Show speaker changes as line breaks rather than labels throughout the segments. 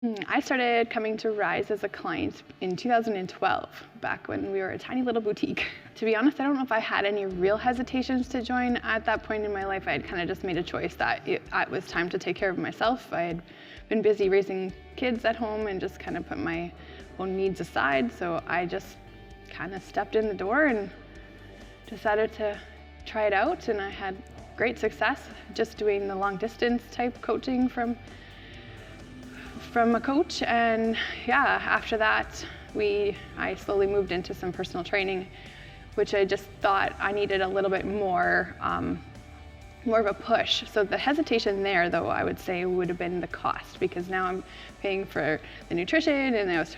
I started coming to Ryze as a client in 2012, back when we were a tiny little boutique. To be honest, I don't know if I had any real hesitations to join. At that point in my life, I had kind of just made a choice that it was time to take care of myself. I had been busy raising kids at home and just kind of put my own needs aside. So I just kind of stepped in the door and decided to try it out. And I had great success just doing the long distance type coaching from a coach. And yeah, after that, I slowly moved into some personal training, which I just thought I needed a little bit more of a push. So the hesitation there, though, I would say would have been the cost, because now I'm paying for the nutrition, and I was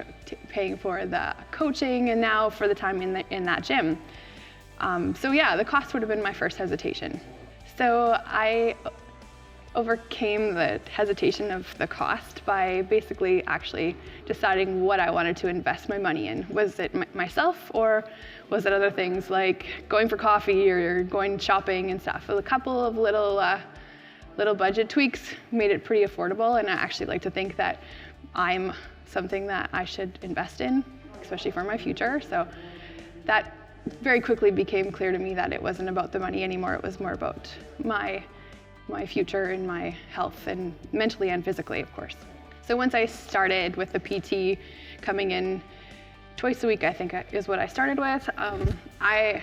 paying for the coaching, and now for the time in that gym. So yeah, the cost would have been my first hesitation. So I overcame the hesitation of the cost by basically actually deciding what I wanted to invest my money in. Was it myself, or was it other things like going for coffee or going shopping and stuff? A couple of little budget tweaks made it pretty affordable, and I actually like to think that I'm something that I should invest in, especially for my future. So that very quickly became clear to me that it wasn't about the money anymore. It was more about my future and my health, and mentally and physically, of course. So once I started with the PT, coming in twice a week, I think is what I started with, I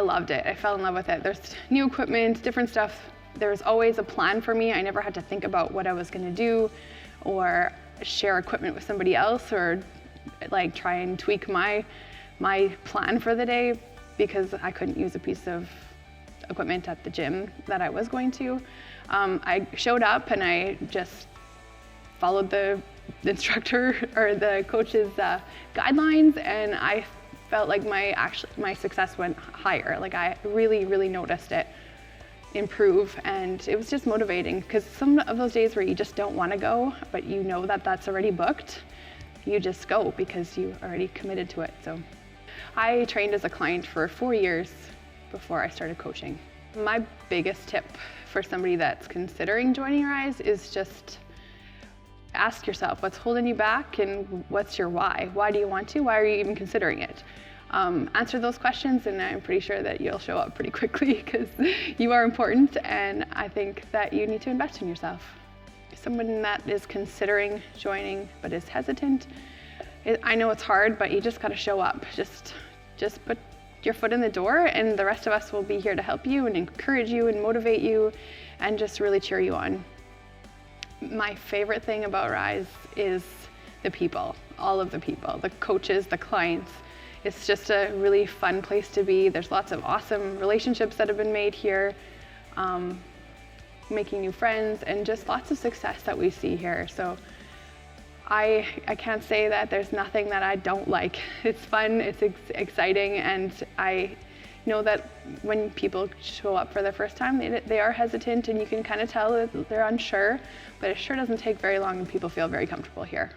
loved it. I fell in love with it. There's new equipment, different stuff. There was always a plan for me. I never had to think about what I was going to do or share equipment with somebody else, or like try and tweak my plan for the day, because I couldn't use a piece of equipment at the gym that I was going to. I showed up and I just followed the instructor or the coach's guidelines, and I felt like my success went higher. Like I really noticed it improve, and it was just motivating, because some of those days where you just don't want to go, but you know that that's already booked, you just go because you already committed to it. So I trained as a client for 4 years before I started coaching. My biggest tip for somebody that's considering joining Ryze is just ask yourself what's holding you back, and what's your why? Why do you want to? Why are you even considering it? Answer those questions, and I'm pretty sure that you'll show up pretty quickly, because you are important, and I think that you need to invest in yourself. Someone that is considering joining but is hesitant, I know it's hard, but you just got to show up. Just put your foot in the door, and the rest of us will be here to help you and encourage you and motivate you and just really cheer you on. My favorite thing about Ryze is the people, all of the people, the coaches, the clients. It's just a really fun place to be. There's lots of awesome relationships that have been made here, making new friends, and just lots of success that we see here. So I can't say that there's nothing that I don't like. It's fun, it's exciting, and I know that when people show up for the first time, they are hesitant, and you can kind of tell that they're unsure, but it sure doesn't take very long and people feel very comfortable here.